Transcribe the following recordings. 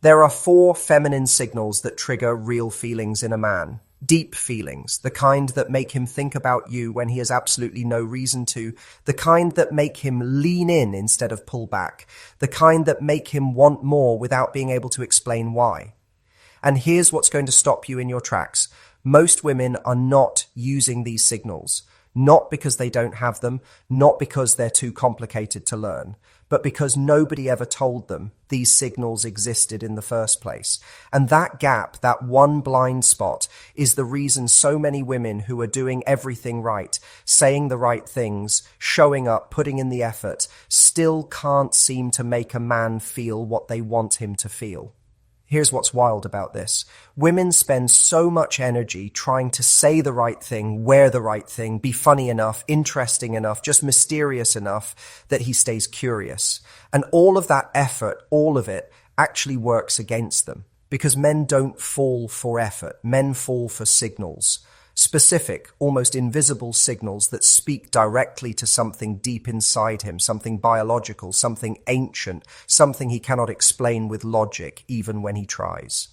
There are 4 feminine signals that trigger real feelings in a man. Deep feelings, the kind that make him think about you when he has absolutely no reason to, the kind that make him lean in instead of pull back, the kind that make him want more without being able to explain why. And here's what's going to stop you in your tracks. Most women are not using these signals, not because they don't have them, not because they're too complicated to learn, but because nobody ever told them these signals existed in the first place. And that gap, that one blind spot, is the reason so many women who are doing everything right, saying the right things, showing up, putting in the effort, still can't seem to make a man feel what they want him to feel. Here's what's wild about this. Women spend so much energy trying to say the right thing, wear the right thing, be funny enough, interesting enough, just mysterious enough that he stays curious. And all of that effort, all of it, actually works against them. Because men don't fall for effort. Men fall for signals. Specific, almost invisible signals that speak directly to something deep inside him, something biological, something ancient, something he cannot explain with logic, even when he tries.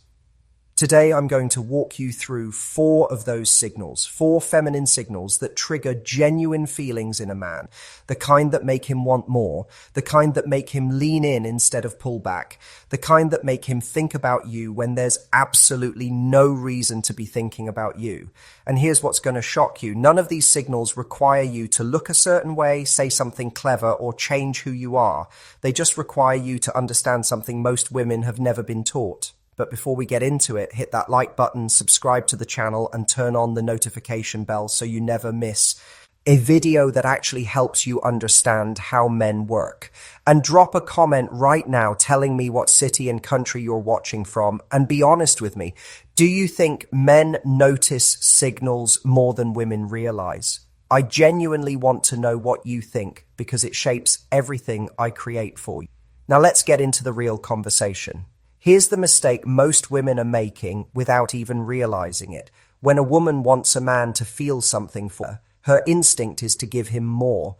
Today, I'm going to walk you through 4 of those signals, 4 feminine signals that trigger genuine feelings in a man, the kind that make him want more, the kind that make him lean in instead of pull back, the kind that make him think about you when there's absolutely no reason to be thinking about you. And here's what's going to shock you. None of these signals require you to look a certain way, say something clever, or change who you are. They just require you to understand something most women have never been taught. But before we get into it, hit that like button, subscribe to the channel, and turn on the notification bell so you never miss a video that actually helps you understand how men work. And drop a comment right now telling me what city and country you're watching from, and be honest with me. Do you think men notice signals more than women realize? I genuinely want to know what you think, because it shapes everything I create for you. Now let's get into the real conversation. Here's the mistake most women are making without even realizing it. When a woman wants a man to feel something for her, her instinct is to give him more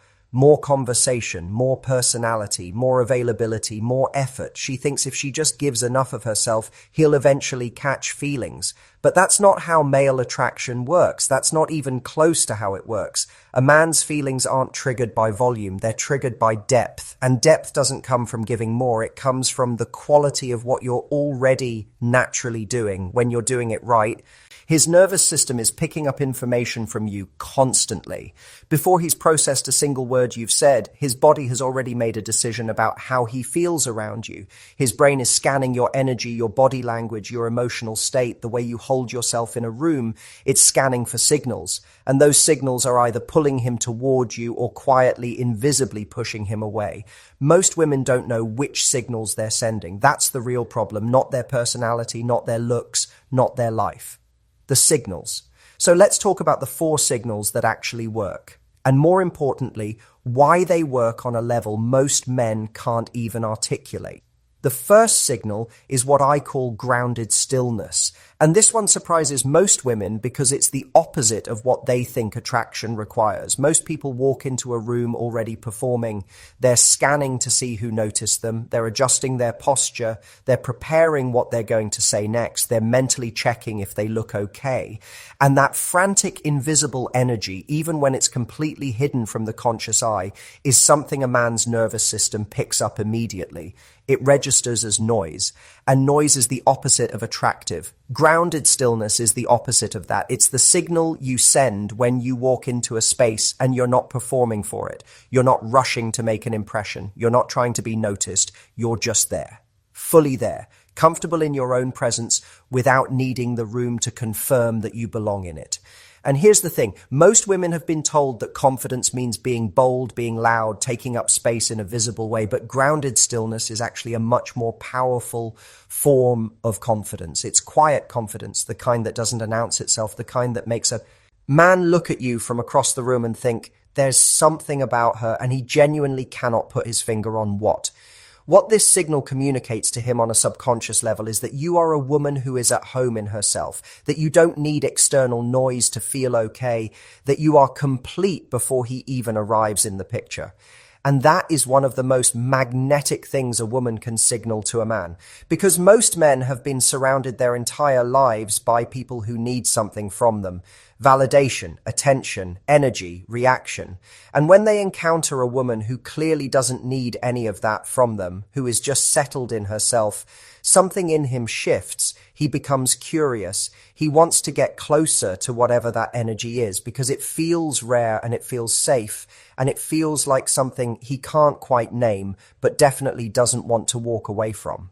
conversation, more personality, more availability, more effort. She thinks if she just gives enough of herself, he'll eventually catch feelings. But that's not how male attraction works. That's not even close to how it works. A man's feelings aren't triggered by volume. They're triggered by depth. And depth doesn't come from giving more. It comes from the quality of what you're already naturally doing when you're doing it right. His nervous system is picking up information from you constantly. Before he's processed a single word you've said, his body has already made a decision about how he feels around you. His brain is scanning your energy, your body language, your emotional state, the way you hold yourself in a room. It's scanning for signals. And those signals are either pulling him toward you or quietly, invisibly pushing him away. Most women don't know which signals they're sending. That's the real problem, not their personality, not their looks, not their life. The signals. So let's talk about the 4 signals that actually work. And more importantly, why they work on a level most men can't even articulate. The first signal is what I call grounded stillness. And this one surprises most women because it's the opposite of what they think attraction requires. Most people walk into a room already performing. They're scanning to see who noticed them. They're adjusting their posture. They're preparing what they're going to say next. They're mentally checking if they look okay. And that frantic, invisible energy, even when it's completely hidden from the conscious eye, is something a man's nervous system picks up immediately. It registers as noise, and noise is the opposite of attractive. Grounded stillness is the opposite of that. It's the signal you send when you walk into a space and you're not performing for it. You're not rushing to make an impression. You're not trying to be noticed. You're just there, fully there, comfortable in your own presence without needing the room to confirm that you belong in it. And here's the thing. Most women have been told that confidence means being bold, being loud, taking up space in a visible way, but grounded stillness is actually a much more powerful form of confidence. It's quiet confidence, the kind that doesn't announce itself, the kind that makes a man look at you from across the room and think, there's something about her, and he genuinely cannot put his finger on what. What this signal communicates to him on a subconscious level is that you are a woman who is at home in herself, that you don't need external noise to feel okay, that you are complete before he even arrives in the picture. And that is one of the most magnetic things a woman can signal to a man. Because most men have been surrounded their entire lives by people who need something from them. Validation, attention, energy, reaction. And when they encounter a woman who clearly doesn't need any of that from them, who is just settled in herself, something in him shifts. He becomes curious. He wants to get closer to whatever that energy is because it feels rare and it feels safe and it feels like something he can't quite name but definitely doesn't want to walk away from.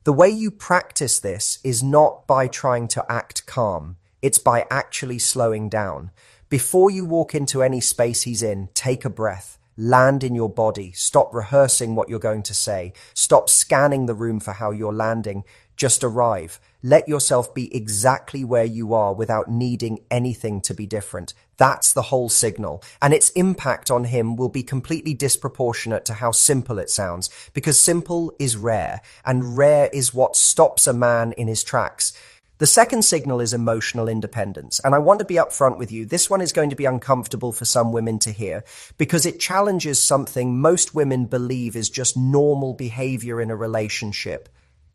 The way you practice this is not by trying to act calm. It's by actually slowing down. Before you walk into any space he's in, take a breath. Land in your body. Stop rehearsing what you're going to say. Stop scanning the room for how you're landing. Just arrive. Let yourself be exactly where you are without needing anything to be different. That's the whole signal. And its impact on him will be completely disproportionate to how simple it sounds, because simple is rare, and rare is what stops a man in his tracks. The second signal is emotional independence, and I want to be upfront with you. This one is going to be uncomfortable for some women to hear because it challenges something most women believe is just normal behavior in a relationship.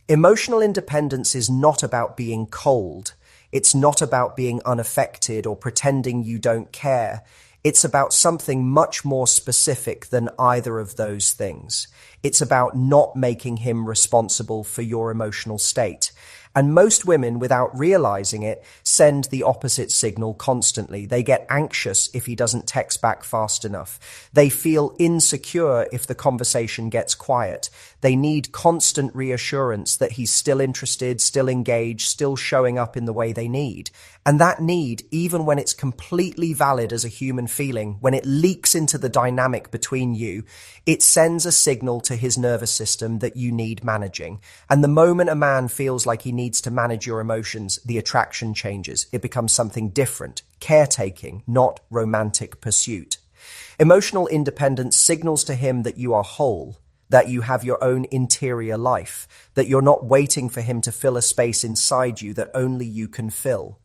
Emotional independence is not about being cold. It's not about being unaffected or pretending you don't care. It's about something much more specific than either of those things. It's about not making him responsible for your emotional state. And most women, without realizing it, send the opposite signal constantly. They get anxious if he doesn't text back fast enough. They feel insecure if the conversation gets quiet. They need constant reassurance that he's still interested, still engaged, still showing up in the way they need. And that need, even when it's completely valid as a human feeling, when it leaks into the dynamic between you, it sends a signal to his nervous system that you need managing. And the moment a man feels like he needs to manage your emotions, the attraction changes. It becomes something different, caretaking, not romantic pursuit. Emotional independence signals to him that you are whole, that you have your own interior life, that you're not waiting for him to fill a space inside you that only you can fill.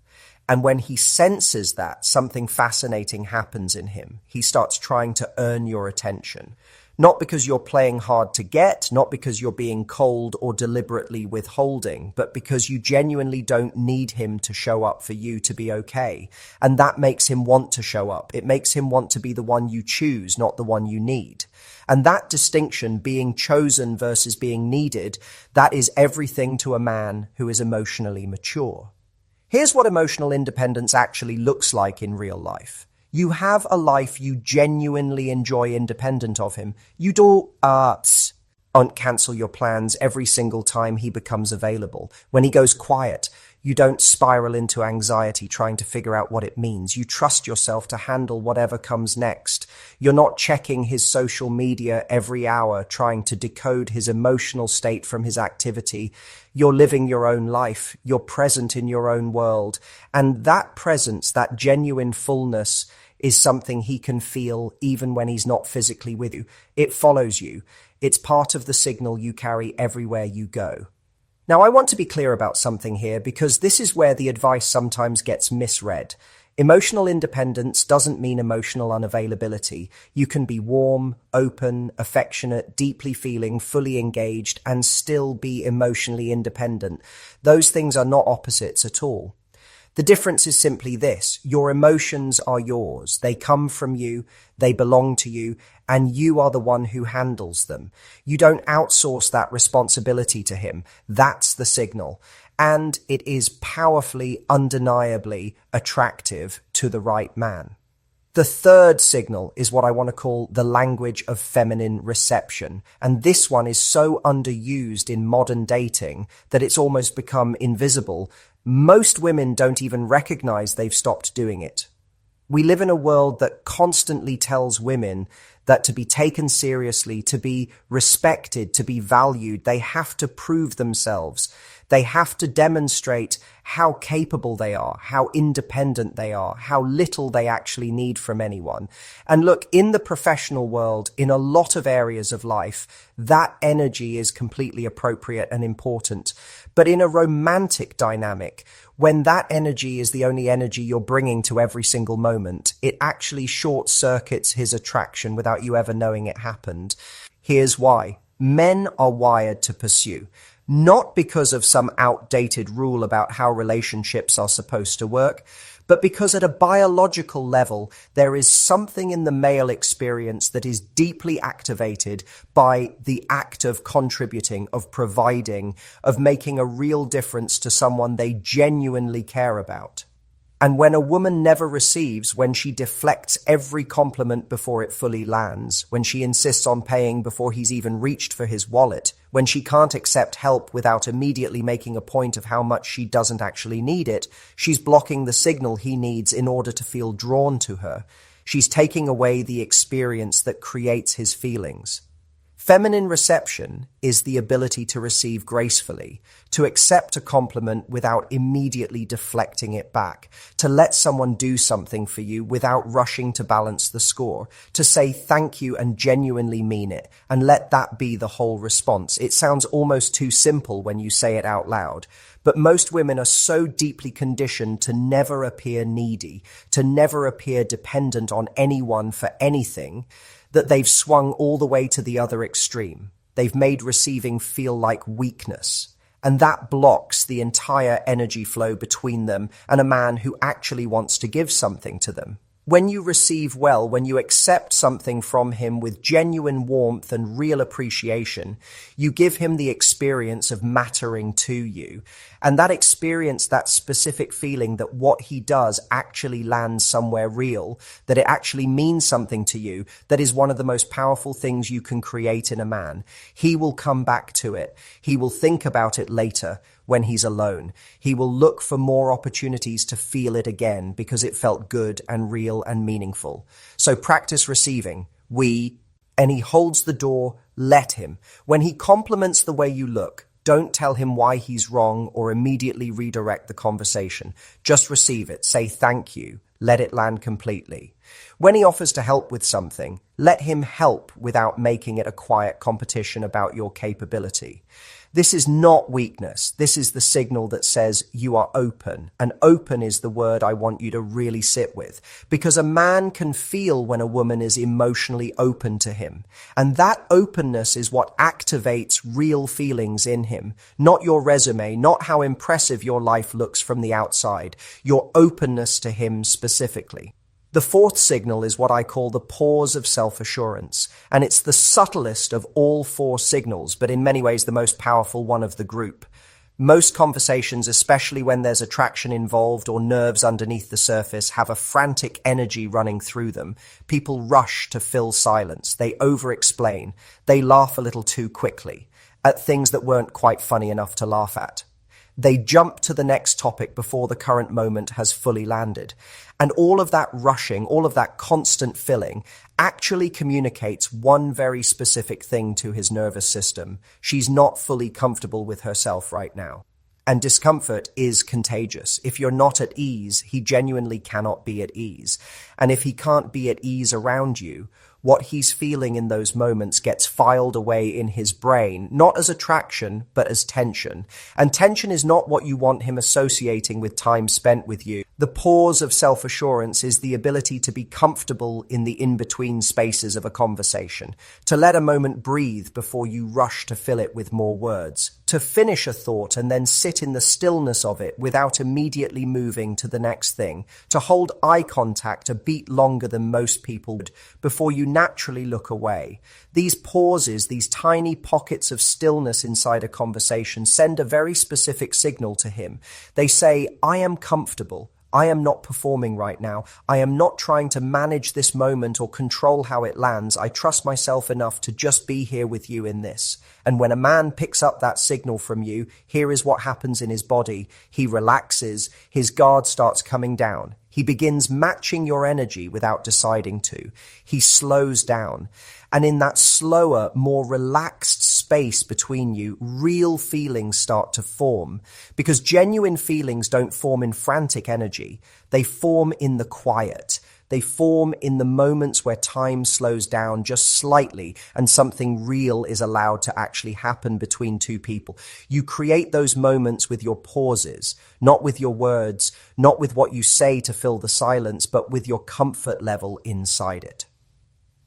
And when he senses that, something fascinating happens in him. He starts trying to earn your attention. Not because you're playing hard to get, not because you're being cold or deliberately withholding, but because you genuinely don't need him to show up for you to be okay. And that makes him want to show up. It makes him want to be the one you choose, not the one you need. And that distinction, being chosen versus being needed, that is everything to a man who is emotionally mature. Here's what emotional independence actually looks like in real life. You have a life you genuinely enjoy independent of him. You don't cancel your plans every single time he becomes available. When he goes quiet, you don't spiral into anxiety trying to figure out what it means. You trust yourself to handle whatever comes next. You're not checking his social media every hour, trying to decode his emotional state from his activity. You're living your own life. You're present in your own world. And that presence, that genuine fullness, is something he can feel even when he's not physically with you. It follows you. It's part of the signal you carry everywhere you go. Now, I want to be clear about something here because this is where the advice sometimes gets misread. Emotional independence doesn't mean emotional unavailability. You can be warm, open, affectionate, deeply feeling, fully engaged, and still be emotionally independent. Those things are not opposites at all. The difference is simply this: your emotions are yours. They come from you, they belong to you, and you are the one who handles them. You don't outsource that responsibility to him. That's the signal. And it is powerfully, undeniably attractive to the right man. The third signal is what I want to call the language of feminine reception. And this one is so underused in modern dating that it's almost become invisible. Most women don't even recognize they've stopped doing it. We live in a world that constantly tells women that to be taken seriously, to be respected, to be valued, they have to prove themselves. They have to demonstrate how capable they are, how independent they are, how little they actually need from anyone. And look, in the professional world, in a lot of areas of life, that energy is completely appropriate and important. But in a romantic dynamic, when that energy is the only energy you're bringing to every single moment, it actually short circuits his attraction without you ever knowing it happened. Here's why. Men are wired to pursue, not because of some outdated rule about how relationships are supposed to work, but because at a biological level, there is something in the male experience that is deeply activated by the act of contributing, of providing, of making a real difference to someone they genuinely care about. And when a woman never receives, when she deflects every compliment before it fully lands, when she insists on paying before he's even reached for his wallet, when she can't accept help without immediately making a point of how much she doesn't actually need it, she's blocking the signal he needs in order to feel drawn to her. She's taking away the experience that creates his feelings. Feminine reception is the ability to receive gracefully, to accept a compliment without immediately deflecting it back, to let someone do something for you without rushing to balance the score, to say thank you and genuinely mean it, and let that be the whole response. It sounds almost too simple when you say it out loud, but most women are so deeply conditioned to never appear needy, to never appear dependent on anyone for anything, that they've swung all the way to the other extreme. They've made receiving feel like weakness. And that blocks the entire energy flow between them and a man who actually wants to give something to them. When you receive well, when you accept something from him with genuine warmth and real appreciation, you give him the experience of mattering to you. And that experience, that specific feeling that what he does actually lands somewhere real, that it actually means something to you, that is one of the most powerful things you can create in a man. He will come back to it. He will think about it later when he's alone. He will look for more opportunities to feel it again because it felt good and real and meaningful. So practice receiving. And he holds the door, let him. When he compliments the way you look, don't tell him why he's wrong or immediately redirect the conversation. Just receive it. Say thank you. Let it land completely. When he offers to help with something, let him help without making it a quiet competition about your capability. This is not weakness. This is the signal that says you are open. And open is the word I want you to really sit with. Because a man can feel when a woman is emotionally open to him. And that openness is what activates real feelings in him. Not your resume, not how impressive your life looks from the outside. Your openness to him specifically. The fourth signal is what I call the pause of self-assurance, and it's the subtlest of all four signals, but in many ways the most powerful one of the group. Most conversations, especially when there's attraction involved or nerves underneath the surface, have a frantic energy running through them. People rush to fill silence. They over-explain. They laugh a little too quickly at things that weren't quite funny enough to laugh at. They jump to the next topic before the current moment has fully landed. And all of that rushing, all of that constant filling actually communicates one very specific thing to his nervous system. She's not fully comfortable with herself right now. And discomfort is contagious. If you're not at ease, he genuinely cannot be at ease. And if he can't be at ease around you, what he's feeling in those moments gets filed away in his brain, not as attraction, but as tension. And tension is not what you want him associating with time spent with you. The pause of self-assurance is the ability to be comfortable in the in-between spaces of a conversation, to let a moment breathe before you rush to fill it with more words, to finish a thought and then sit in the stillness of it without immediately moving to the next thing, to hold eye contact a beat longer than most people would before you naturally look away. These pauses, these tiny pockets of stillness inside a conversation send a very specific signal to him. They say, I am comfortable. I am not performing right now. I am not trying to manage this moment or control how it lands. I trust myself enough to just be here with you in this. And when a man picks up that signal from you, here is what happens in his body. He relaxes. His guard starts coming down. He begins matching your energy without deciding to. He slows down. And in that slower, more relaxed space between you, real feelings start to form. Because genuine feelings don't form in frantic energy. They form in the quiet. They form in the moments where time slows down just slightly and something real is allowed to actually happen between two people. You create those moments with your pauses, not with your words, not with what you say to fill the silence, but with your comfort level inside it.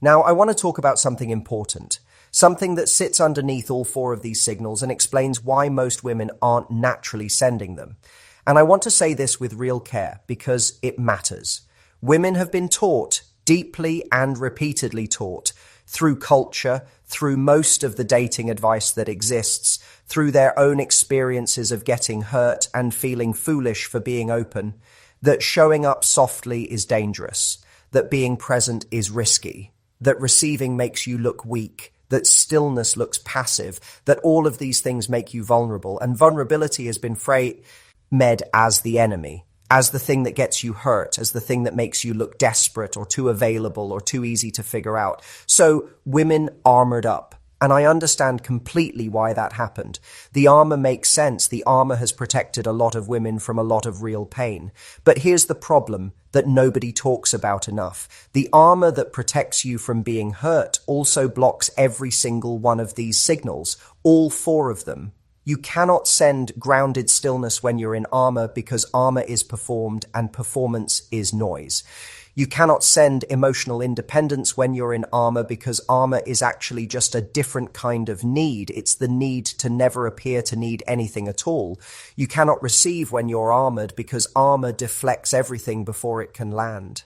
Now, I want to talk about something important, something that sits underneath all four of these signals and explains why most women aren't naturally sending them. And I want to say this with real care because it matters. Women have been taught, deeply and repeatedly taught, through culture, through most of the dating advice that exists, through their own experiences of getting hurt and feeling foolish for being open, that showing up softly is dangerous, that being present is risky, that receiving makes you look weak, that stillness looks passive, that all of these things make you vulnerable. And vulnerability has been framed as the enemy, as the thing that gets you hurt, as the thing that makes you look desperate or too available or too easy to figure out. So women armored up. And I understand completely why that happened. The armor makes sense. The armor has protected a lot of women from a lot of real pain. But here's the problem that nobody talks about enough. The armor that protects you from being hurt also blocks every single one of these signals, all four of them. You cannot send grounded stillness when you're in armor because armor is performed and performance is noise. You cannot send emotional independence when you're in armor because armor is actually just a different kind of need. It's the need to never appear to need anything at all. You cannot receive when you're armored because armor deflects everything before it can land.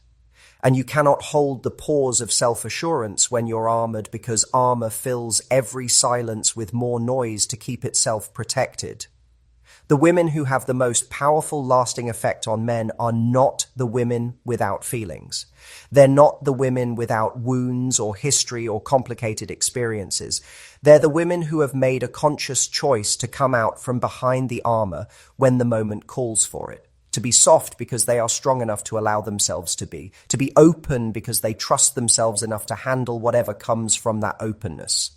And you cannot hold the pause of self-assurance when you're armored because armor fills every silence with more noise to keep itself protected. The women who have the most powerful lasting effect on men are not the women without feelings. They're not the women without wounds or history or complicated experiences. They're the women who have made a conscious choice to come out from behind the armor when the moment calls for it. To be soft because they are strong enough to allow themselves to be open because they trust themselves enough to handle whatever comes from that openness.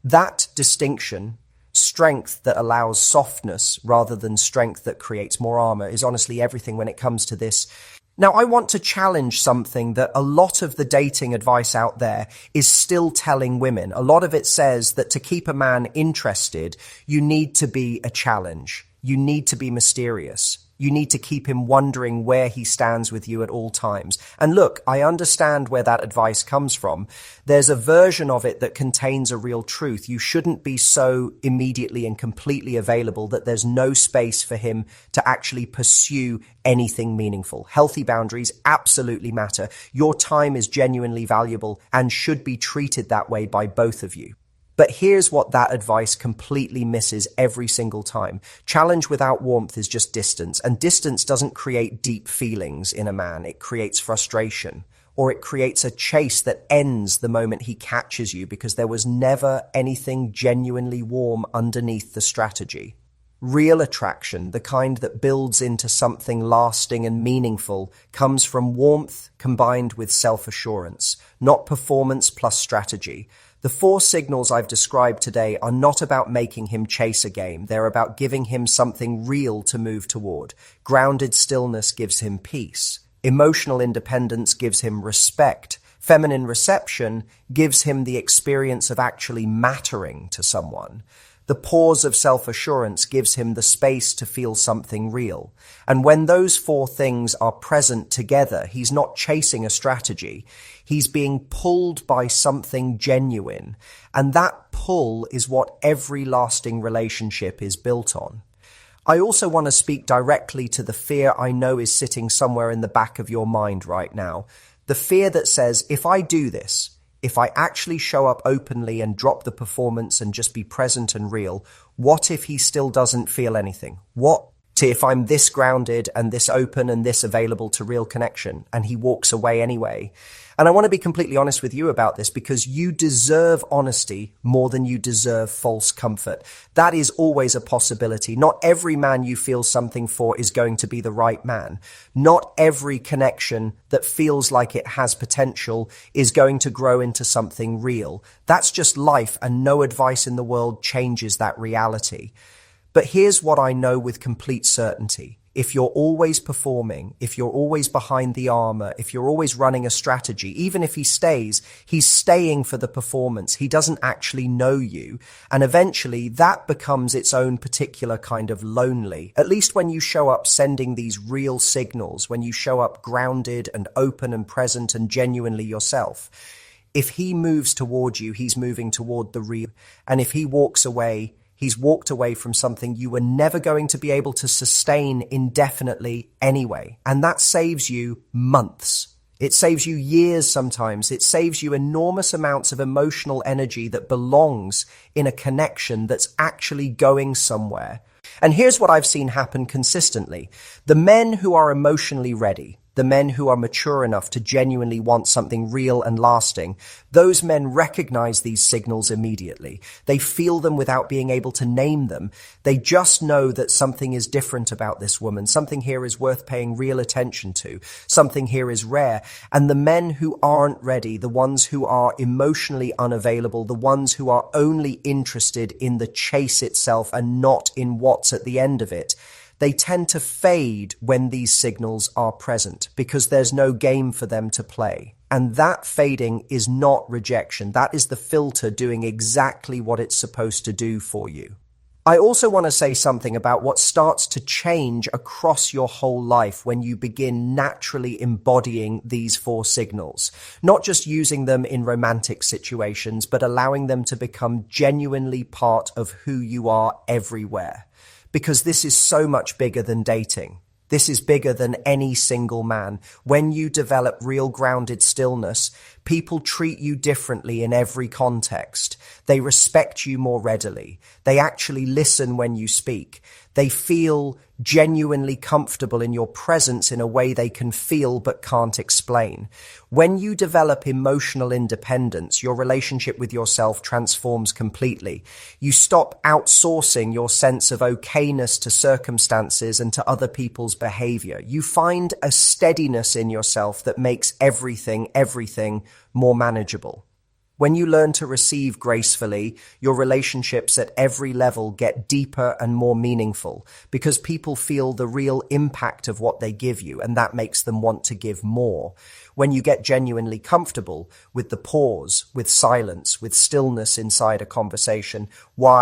That distinction, strength that allows softness rather than strength that creates more armor, is honestly everything when it comes to this. Now, I want to challenge something that a lot of the dating advice out there is still telling women. A lot of it says that to keep a man interested, you need to be a challenge. You need to be mysterious. You need to keep him wondering where he stands with you at all times. And look, I understand where that advice comes from. There's a version of it that contains a real truth. You shouldn't be so immediately and completely available that there's no space for him to actually pursue anything meaningful. Healthy boundaries absolutely matter. Your time is genuinely valuable and should be treated that way by both of you. But here's what that advice completely misses every single time. Challenge without warmth is just distance, and distance doesn't create deep feelings in a man. It creates frustration, or it creates a chase that ends the moment he catches you because there was never anything genuinely warm underneath the strategy. Real attraction, the kind that builds into something lasting and meaningful, comes from warmth combined with self-assurance, not performance plus strategy. The four signals I've described today are not about making him chase a game. They're about giving him something real to move toward. Grounded stillness gives him peace. Emotional independence gives him respect. Feminine reception gives him the experience of actually mattering to someone. The pause of self-assurance gives him the space to feel something real. And when those four things are present together, he's not chasing a strategy. He's being pulled by something genuine. And that pull is what every lasting relationship is built on. I also want to speak directly to the fear I know is sitting somewhere in the back of your mind right now. The fear that says, if I do this, if I actually show up openly and drop the performance and just be present and real, what if he still doesn't feel anything? What See, if I'm this grounded and this open and this available to real connection, and he walks away anyway. And I want to be completely honest with you about this because you deserve honesty more than you deserve false comfort. That is always a possibility. Not every man you feel something for is going to be the right man. Not every connection that feels like it has potential is going to grow into something real. That's just life, and no advice in the world changes that reality. But here's what I know with complete certainty. If you're always performing, if you're always behind the armor, if you're always running a strategy, even if he stays, he's staying for the performance. He doesn't actually know you. And eventually that becomes its own particular kind of lonely. At least when you show up sending these real signals, when you show up grounded and open and present and genuinely yourself. If he moves toward you, he's moving toward the real. And if he walks away, he's walked away from something you were never going to be able to sustain indefinitely anyway. And that saves you months. It saves you years sometimes. It saves you enormous amounts of emotional energy that belongs in a connection that's actually going somewhere. And here's what I've seen happen consistently. The men who are emotionally ready, the men who are mature enough to genuinely want something real and lasting, those men recognize these signals immediately. They feel them without being able to name them. They just know that something is different about this woman. Something here is worth paying real attention to. Something here is rare. And the men who aren't ready, the ones who are emotionally unavailable, the ones who are only interested in the chase itself and not in what's at the end of it, they tend to fade when these signals are present because there's no game for them to play. And that fading is not rejection. That is the filter doing exactly what it's supposed to do for you. I also want to say something about what starts to change across your whole life when you begin naturally embodying these 4 signals, not just using them in romantic situations, but allowing them to become genuinely part of who you are everywhere. Because this is so much bigger than dating. This is bigger than any single man. When you develop real grounded stillness, people treat you differently in every context. They respect you more readily. They actually listen when you speak. They feel genuinely comfortable in your presence in a way they can feel but can't explain. When you develop emotional independence, your relationship with yourself transforms completely. You stop outsourcing your sense of okayness to circumstances and to other people's behavior. You find a steadiness in yourself that makes everything more manageable. When you learn to receive gracefully, your relationships at every level get deeper and more meaningful because people feel the real impact of what they give you, and that makes them want to give more. When you get genuinely comfortable with the pause, with silence, with stillness inside a conversation, why